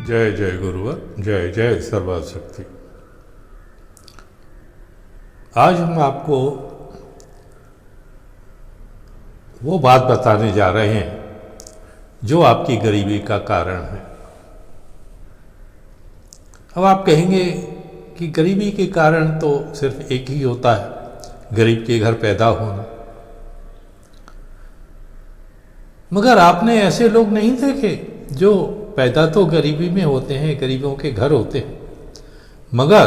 जय जय गुरुवर, जय जय सर्वशक्ति। आज हम आपको वो बात बताने जा रहे हैं जो आपकी गरीबी का कारण है। अब आप कहेंगे कि गरीबी के कारण तो सिर्फ एक ही होता है, गरीब के घर पैदा होना। मगर आपने ऐसे लोग नहीं देखे जो पैदा तो गरीबी में होते हैं, गरीबों के घर होते हैं, मगर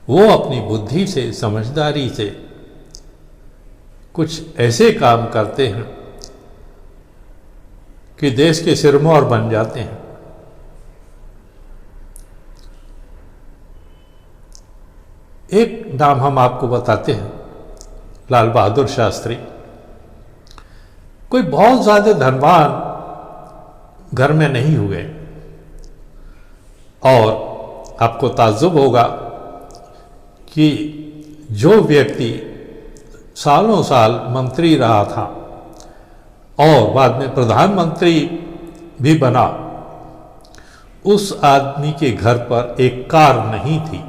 वो अपनी बुद्धि से, समझदारी से कुछ ऐसे काम करते हैं कि देश के सिरमौर बन जाते हैं। एक नाम हम आपको बताते हैं, लाल बहादुर शास्त्री। कोई बहुत ज्यादा धनवान घर में नहीं हुए और आपको ताज्जुब होगा कि जो व्यक्ति सालों साल मंत्री रहा था और बाद में प्रधानमंत्री भी बना, उस आदमी के घर पर एक कार नहीं थी,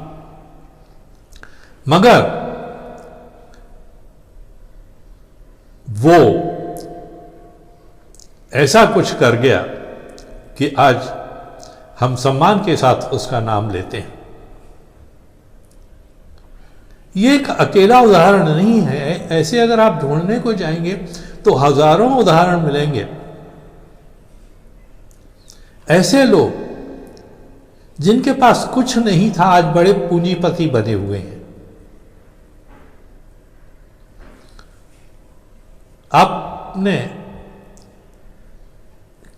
मगर वो ऐसा कुछ कर गया कि आज हम सम्मान के साथ उसका नाम लेते हैं। ये एक अकेला उदाहरण नहीं है, ऐसे अगर आप ढूंढने को जाएंगे तो हजारों उदाहरण मिलेंगे। ऐसे लोग जिनके पास कुछ नहीं था आज बड़े पूंजीपति बने हुए हैं। आपने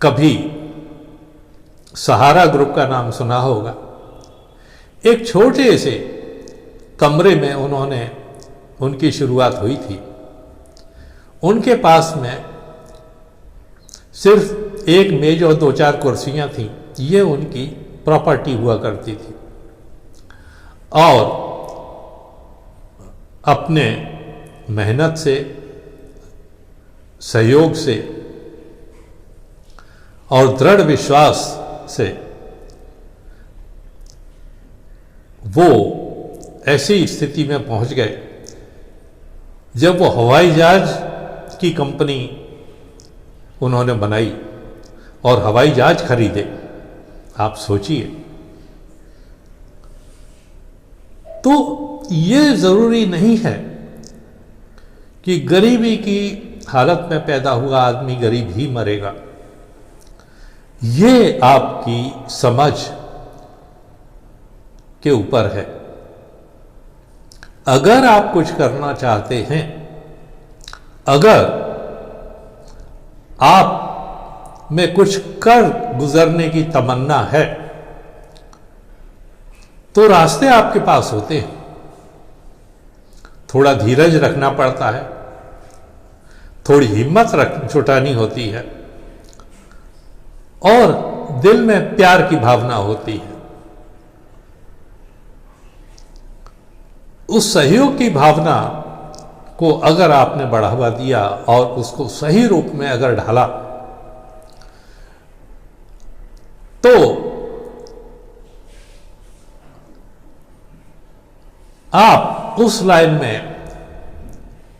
कभी सहारा ग्रुप का नाम सुना होगा। एक छोटे से कमरे में उनकी शुरुआत हुई थी। उनके पास में सिर्फ एक मेज और 2-4 कुर्सियां थीं। ये उनकी प्रॉपर्टी हुआ करती थी और अपने मेहनत से, सहयोग से और दृढ़ विश्वास से वो ऐसी स्थिति में पहुंच गए जब वो हवाई जहाज की कंपनी उन्होंने बनाई और हवाई जहाज खरीदे। आप सोचिए, तो ये जरूरी नहीं है कि गरीबी की हालत में पैदा हुआ आदमी गरीब ही मरेगा। ये आपकी समझ के ऊपर है। अगर आप कुछ करना चाहते हैं, अगर आप में कुछ कर गुजरने की तमन्ना है, तो रास्ते आपके पास होते हैं। थोड़ा धीरज रखना पड़ता है, थोड़ी हिम्मत जुटानी होती है और दिल में प्यार की भावना होती है। उस सहयोग की भावना को अगर आपने बढ़ावा दिया और उसको सही रूप में अगर ढाला, तो आप उस लाइन में,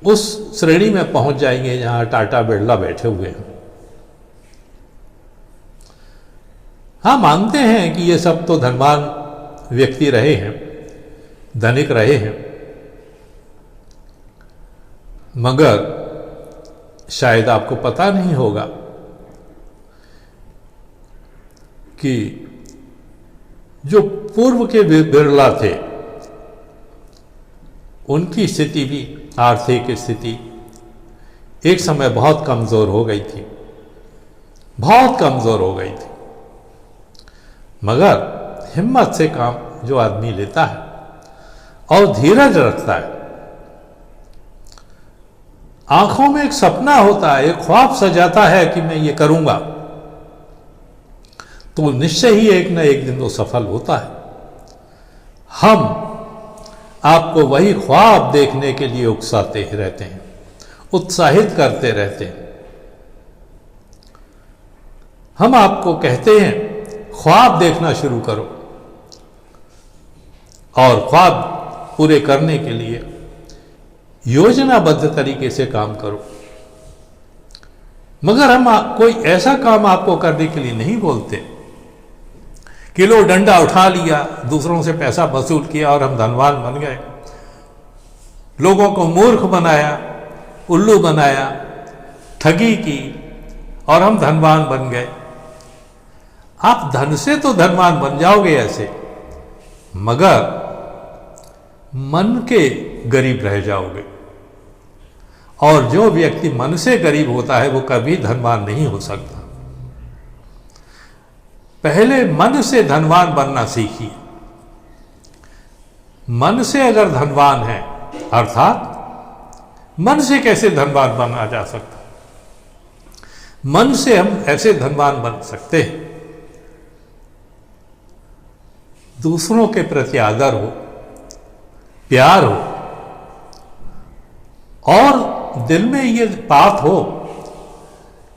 उस श्रेणी में पहुंच जाएंगे जहां टाटा बिरला बैठे हुए हैं। हाँ, मानते हैं कि ये सब तो धनवान व्यक्ति रहे हैं, धनिक रहे हैं, मगर शायद आपको पता नहीं होगा कि जो पूर्व के बिरला थे, उनकी स्थिति भी, आर्थिक स्थिति एक समय बहुत कमजोर हो गई थी, बहुत कमजोर हो गई थी। मगर हिम्मत से काम जो आदमी लेता है और धीरज रखता है, आंखों में एक सपना होता है, एक ख्वाब सजाता है कि मैं ये करूंगा, तो निश्चय ही एक न एक दिन वो सफल होता है। हम आपको वही ख्वाब देखने के लिए उकसाते ही रहते हैं, उत्साहित करते रहते हैं। हम आपको कहते हैं ख्वाब देखना शुरू करो और ख्वाब पूरे करने के लिए योजनाबद्ध तरीके से काम करो। मगर हम कोई ऐसा काम आपको करने के लिए नहीं बोलते कि लो डंडा उठा लिया, दूसरों से पैसा वसूल किया और हम धनवान बन गए, लोगों को मूर्ख बनाया, उल्लू बनाया, ठगी की और हम धनवान बन गए। आप धन से तो धनवान बन जाओगे ऐसे, मगर मन के गरीब रह जाओगे। और जो व्यक्ति मन से गरीब होता है वो कभी धनवान नहीं हो सकता। पहले मन से धनवान बनना सीखिए। मन से अगर धनवान है, अर्थात मन से कैसे धनवान बना जा सकता, मन से हम ऐसे धनवान बन सकते हैं, दूसरों के प्रति आदर हो, प्यार हो और दिल में ये बात हो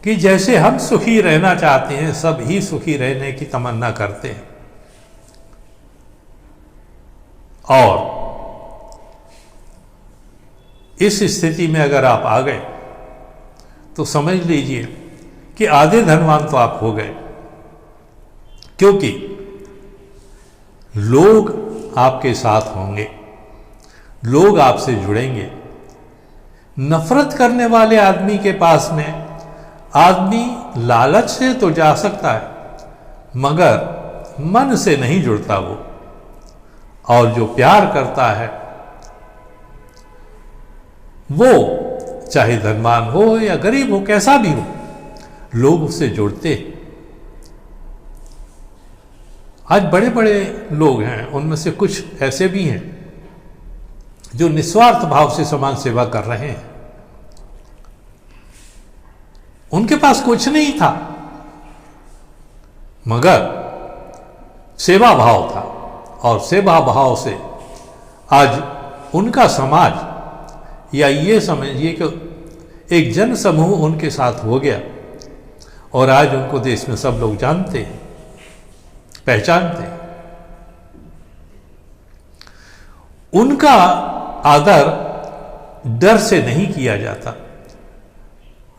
कि जैसे हम सुखी रहना चाहते हैं सब ही सुखी रहने की तमन्ना करते हैं। और इस स्थिति में अगर आप आ गए तो समझ लीजिए कि आधे धनवान तो आप हो गए, क्योंकि लोग आपके साथ होंगे, लोग आपसे जुड़ेंगे। नफरत करने वाले आदमी के पास में आदमी लालच से तो जा सकता है मगर मन से नहीं जुड़ता वो। और जो प्यार करता है वो चाहे धनवान हो या गरीब हो, कैसा भी हो, लोग उससे जुड़ते हैं। आज बड़े बड़े लोग हैं, उनमें से कुछ ऐसे भी हैं जो निस्वार्थ भाव से समाज सेवा कर रहे हैं। उनके पास कुछ नहीं था मगर सेवा भाव था, और सेवा भाव से आज उनका समाज, या ये समझिए कि एक जन समूह उनके साथ हो गया और आज उनको देश में सब लोग जानते हैं, पहचानते हैं। उनका आदर डर से नहीं किया जाता,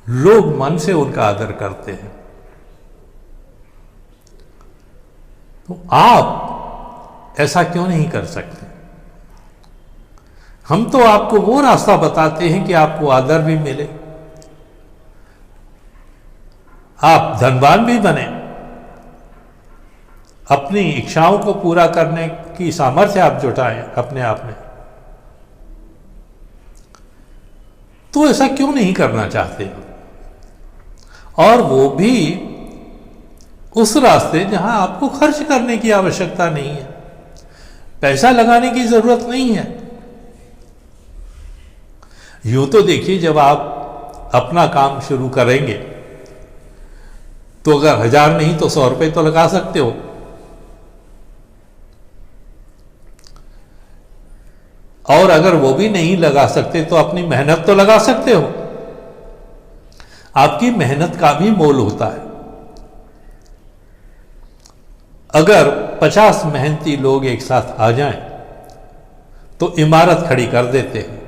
लोग मन से उनका आदर करते हैं। तो आप ऐसा क्यों नहीं कर सकते? हम तो आपको वो रास्ता बताते हैं कि आपको आदर भी मिले, आप धनवान भी बने, अपनी इच्छाओं को पूरा करने की सामर्थ्य आप जुटाएं अपने आप में। तो ऐसा क्यों नहीं करना चाहते? और वो भी उस रास्ते जहां आपको खर्च करने की आवश्यकता नहीं है, पैसा लगाने की जरूरत नहीं है। यूं तो देखिए, जब आप अपना काम शुरू करेंगे तो अगर 1000 नहीं तो 100 रुपए तो लगा सकते हो। और अगर वो भी नहीं लगा सकते तो अपनी मेहनत तो लगा सकते हो। आपकी मेहनत का भी मोल होता है। अगर 50 मेहनती लोग एक साथ आ जाएं तो इमारत खड़ी कर देते हैं।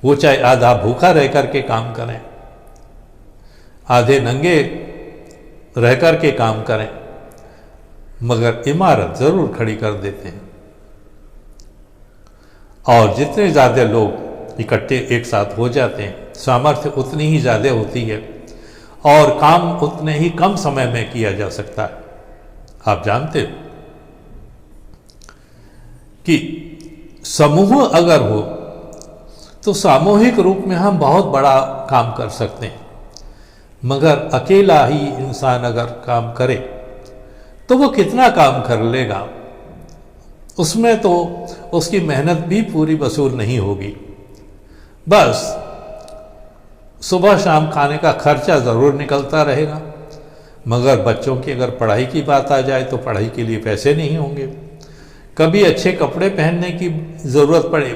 वो चाहे आधा भूखा रह करके काम करें, आधे नंगे रह करके काम करें, मगर इमारत जरूर खड़ी कर देते हैं। और जितने ज़्यादा लोग इकट्ठे एक साथ हो जाते हैं, सामर्थ्य उतनी ही ज़्यादा होती है और काम उतने ही कम समय में किया जा सकता है। आप जानते हो कि समूह अगर हो तो सामूहिक रूप में हम बहुत बड़ा काम कर सकते हैं, मगर अकेला ही इंसान अगर काम करे तो वो कितना काम कर लेगा? उसमें तो उसकी मेहनत भी पूरी वसूल नहीं होगी। बस सुबह शाम खाने का खर्चा ज़रूर निकलता रहेगा, मगर बच्चों की अगर पढ़ाई की बात आ जाए तो पढ़ाई के लिए पैसे नहीं होंगे। कभी अच्छे कपड़े पहनने की ज़रूरत पड़े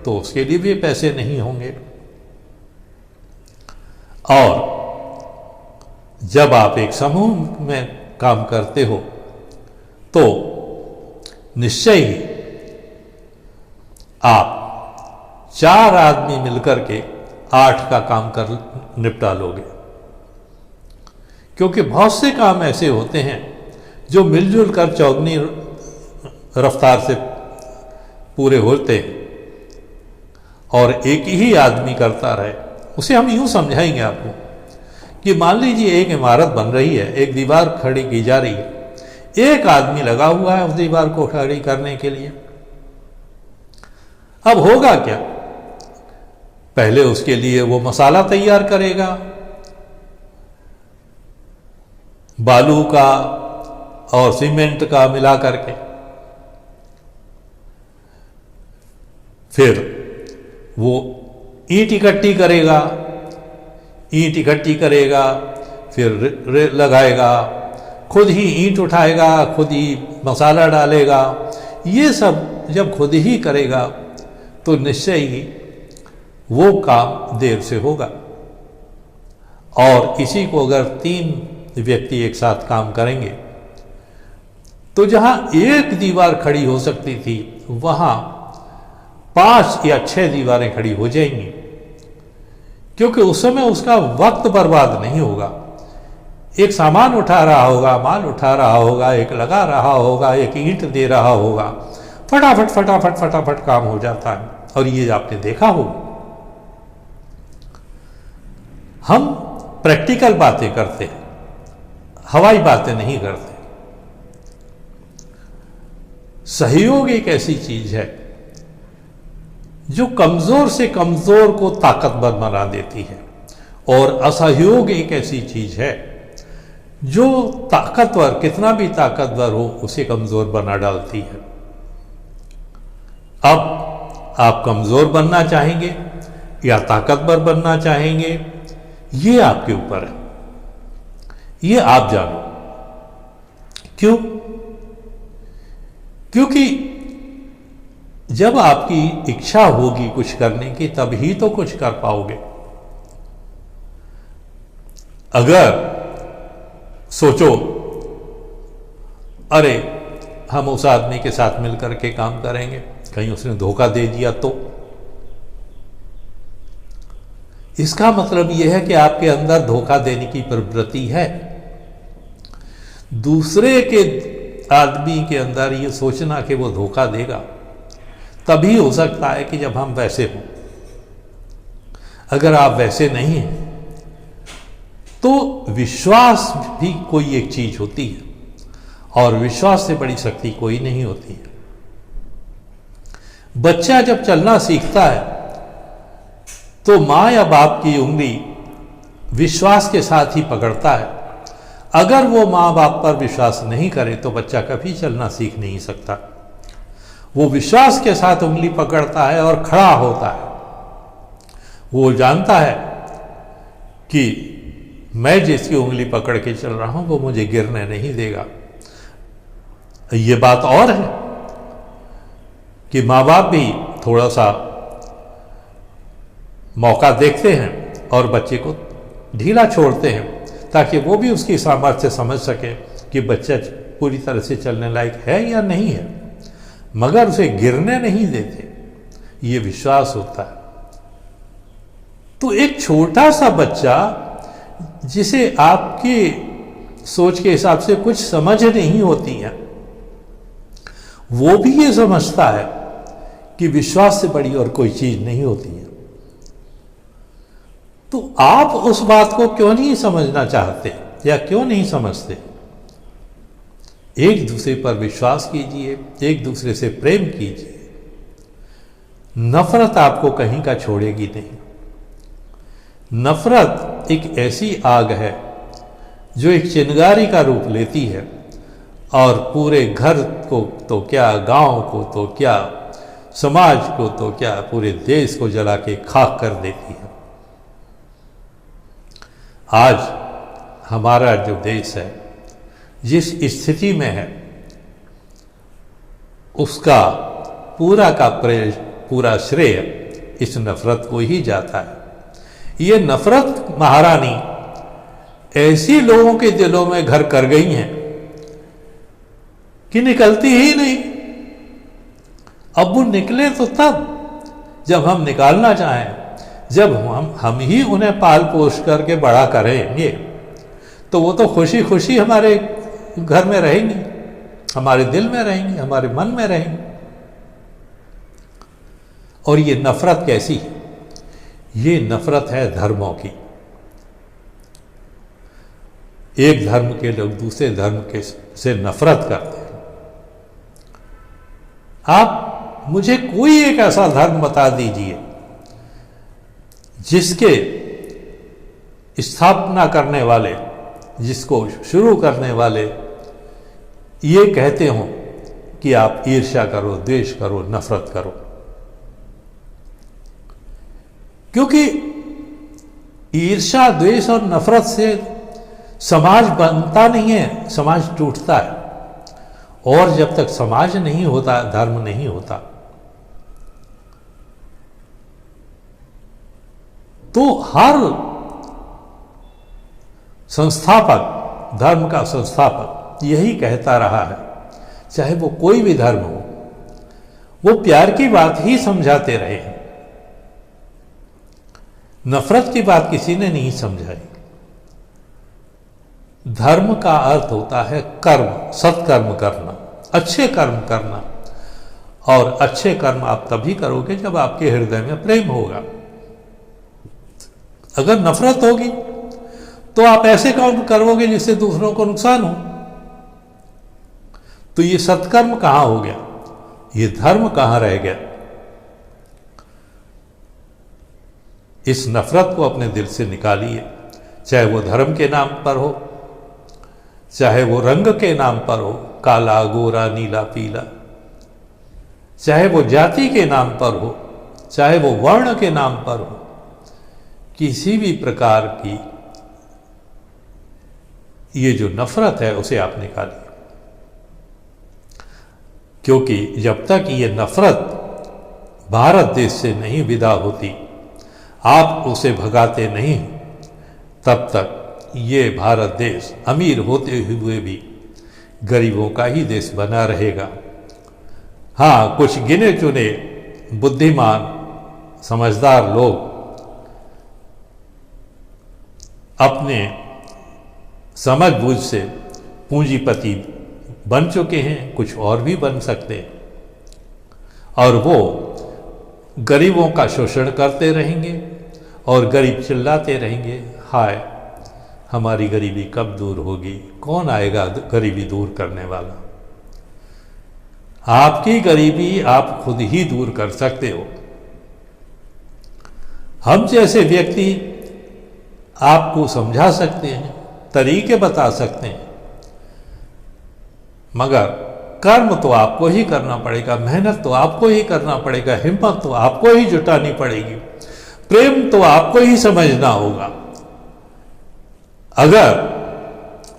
तो उसके लिए भी पैसे नहीं होंगे। और जब आप एक समूह में काम करते हो तो निश्चय ही आप 4 आदमी मिलकर के 8 का काम कर निपटा लोगे, क्योंकि बहुत से काम ऐसे होते हैं जो मिलजुल कर चौगनी रफ्तार से पूरे होते हैं और एक ही आदमी करता रहे। उसे हम यूं समझाएंगे आपको कि मान लीजिए एक इमारत बन रही है, एक दीवार खड़ी की जा रही है, एक आदमी लगा हुआ है उस दीवार को खड़ी करने के लिए। अब होगा क्या? पहले उसके लिए वो मसाला तैयार करेगा, बालू का और सीमेंट का मिला करके, फिर वो ईंट इकट्ठी करेगा, फिर लगाएगा, खुद ही ईंट उठाएगा, खुद ही मसाला डालेगा। ये सब जब खुद ही करेगा तो निश्चय ही वो काम देर से होगा। और इसी को अगर 3 व्यक्ति एक साथ काम करेंगे तो जहां एक दीवार खड़ी हो सकती थी वहां 5 या 6 दीवारें खड़ी हो जाएंगी, क्योंकि उस समय उसका वक्त बर्बाद नहीं होगा। एक सामान उठा रहा होगा, माल उठा रहा होगा, एक लगा रहा होगा, एक ईंट दे रहा होगा, फटाफट फटाफट फटाफट काम हो जाता है। और ये आपने देखा होगा। हम प्रैक्टिकल बातें करते हैं, हवाई बातें नहीं करते। सहयोग एक ऐसी चीज है जो कमजोर से कमजोर को ताकतवर बना देती है, और असहयोग एक ऐसी चीज है जो ताकतवर, कितना भी ताकतवर हो, उसे कमजोर बना डालती है। अब आप कमजोर बनना चाहेंगे या ताकतवर बनना चाहेंगे, ये आपके ऊपर है, ये आप जानो। क्यों? क्योंकि जब आपकी इच्छा होगी कुछ करने की तभी तो कुछ कर पाओगे। अगर सोचो अरे हम उस आदमी के साथ मिलकर के काम करेंगे, कहीं उसने धोखा दे दिया तो इसका मतलब यह है कि आपके अंदर धोखा देने की प्रवृत्ति है। दूसरे के आदमी के अंदर ये सोचना कि वो धोखा देगा तभी हो सकता है कि जब हम वैसे हों। अगर आप वैसे नहीं हैं तो विश्वास भी कोई एक चीज होती है, और विश्वास से बड़ी शक्ति कोई नहीं होती है। बच्चा जब चलना सीखता है तो मां या बाप की उंगली विश्वास के साथ ही पकड़ता है। अगर वो मां बाप पर विश्वास नहीं करे तो बच्चा कभी चलना सीख नहीं सकता। वो विश्वास के साथ उंगली पकड़ता है और खड़ा होता है। वो जानता है कि मैं जिसकी उंगली पकड़ के चल रहा हूं वो मुझे गिरने नहीं देगा। ये बात और है कि माँ बाप भी थोड़ा सा मौका देखते हैं और बच्चे को ढीला छोड़ते हैं ताकि वो भी उसकी सामर्थ्य समझ सके कि बच्चा पूरी तरह से चलने लायक है या नहीं है, मगर उसे गिरने नहीं देते। ये विश्वास होता है। तो एक छोटा सा बच्चा जिसे आपकी सोच के हिसाब से कुछ समझ नहीं होती है, वो भी ये समझता है कि विश्वास से बड़ी और कोई चीज नहीं होती है। तो आप उस बात को क्यों नहीं समझना चाहते या क्यों नहीं समझते? एक दूसरे पर विश्वास कीजिए, एक दूसरे से प्रेम कीजिए। नफरत आपको कहीं का छोड़ेगी नहीं। नफरत एक ऐसी आग है जो एक चिंगारी का रूप लेती है और पूरे घर को तो क्या, गांव को तो क्या, समाज को तो क्या, पूरे देश को जला के खाक कर देती है। आज हमारा जो देश है जिस स्थिति में है उसका पूरा श्रेय इस नफरत को ही जाता है। ये नफरत महारानी ऐसी लोगों के दिलों में घर कर गई हैं कि निकलती ही नहीं। अब वो निकले तो तब जब हम निकालना चाहें, जब हम ही उन्हें पाल पोष करके बड़ा करेंगे, तो वो तो खुशी खुशी हमारे घर में रहेंगी, हमारे दिल में रहेंगी, हमारे मन में रहेंगी। और ये नफरत कैसी है? ये नफरत है धर्मों की। एक धर्म के लोग दूसरे धर्म के से नफरत करते हैं। आप मुझे कोई एक ऐसा धर्म बता दीजिए जिसके स्थापना करने वाले, जिसको शुरू करने वाले ये कहते हो कि आप ईर्ष्या करो, द्वेष करो, नफरत करो। क्योंकि ईर्ष्या, द्वेष और नफरत से समाज बनता नहीं है, समाज टूटता है। और जब तक समाज नहीं होता, धर्म नहीं होता, तो हर संस्थापक, धर्म का संस्थापक यही कहता रहा है, चाहे वो कोई भी धर्म हो, वो प्यार की बात ही समझाते रहे हैं। नफरत की बात किसी ने नहीं समझाई। धर्म का अर्थ होता है कर्म, सत्कर्म करना, अच्छे कर्म करना। और अच्छे कर्म आप तभी करोगे जब आपके हृदय में प्रेम होगा। अगर नफरत होगी तो आप ऐसे काम करोगे जिससे दूसरों को नुकसान हो। तो ये सत्कर्म कहां हो गया? ये धर्म कहां रह गया? इस नफरत को अपने दिल से निकालिए, चाहे वो धर्म के नाम पर हो, चाहे वो रंग के नाम पर हो, काला, गोरा, नीला, पीला, चाहे वो जाति के नाम पर हो, चाहे वो वर्ण के नाम पर हो, किसी भी प्रकार की ये जो नफरत है उसे आप निकालिए। क्योंकि जब तक ये नफरत भारत देश से नहीं विदा होती, आप उसे भगाते नहीं, तब तक ये भारत देश अमीर होते हुए भी गरीबों का ही देश बना रहेगा। हाँ, कुछ गिने चुने बुद्धिमान समझदार लोग अपने समझ बूझ से पूंजीपति बन चुके हैं, कुछ और भी बन सकते हैं, और वो गरीबों का शोषण करते रहेंगे और गरीब चिल्लाते रहेंगे, हाय हमारी गरीबी कब दूर होगी, कौन आएगा गरीबी दूर करने वाला। आपकी गरीबी आप खुद ही दूर कर सकते हो। हम जैसे व्यक्ति आपको समझा सकते हैं, तरीके बता सकते हैं, मगर कर्म तो आपको ही करना पड़ेगा, मेहनत तो आपको ही करना पड़ेगा, हिम्मत तो आपको ही जुटानी पड़ेगी, प्रेम तो आपको ही समझना होगा। अगर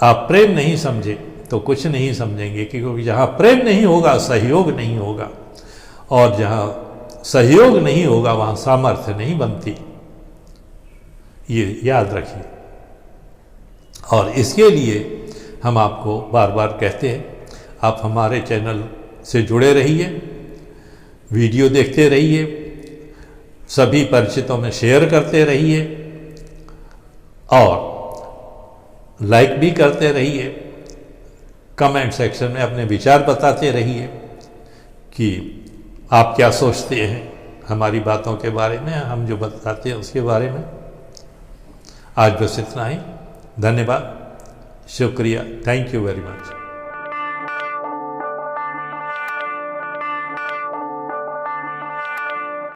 आप प्रेम नहीं समझे तो कुछ नहीं समझेंगे, क्योंकि जहां प्रेम नहीं होगा सहयोग नहीं होगा, और जहां सहयोग नहीं होगा वहां सामर्थ्य नहीं बनती। ये याद रखिए। और इसके लिए हम आपको बार बार कहते हैं, आप हमारे चैनल से जुड़े रहिए, वीडियो देखते रहिए, सभी परिचितों में शेयर करते रहिए और लाइक भी करते रहिए। कमेंट सेक्शन में अपने विचार बताते रहिए कि आप क्या सोचते हैं हमारी बातों के बारे में, हम जो बताते हैं उसके बारे में। आज बस इतना ही। धन्यवाद, शुक्रिया, थैंक यू वेरी मच।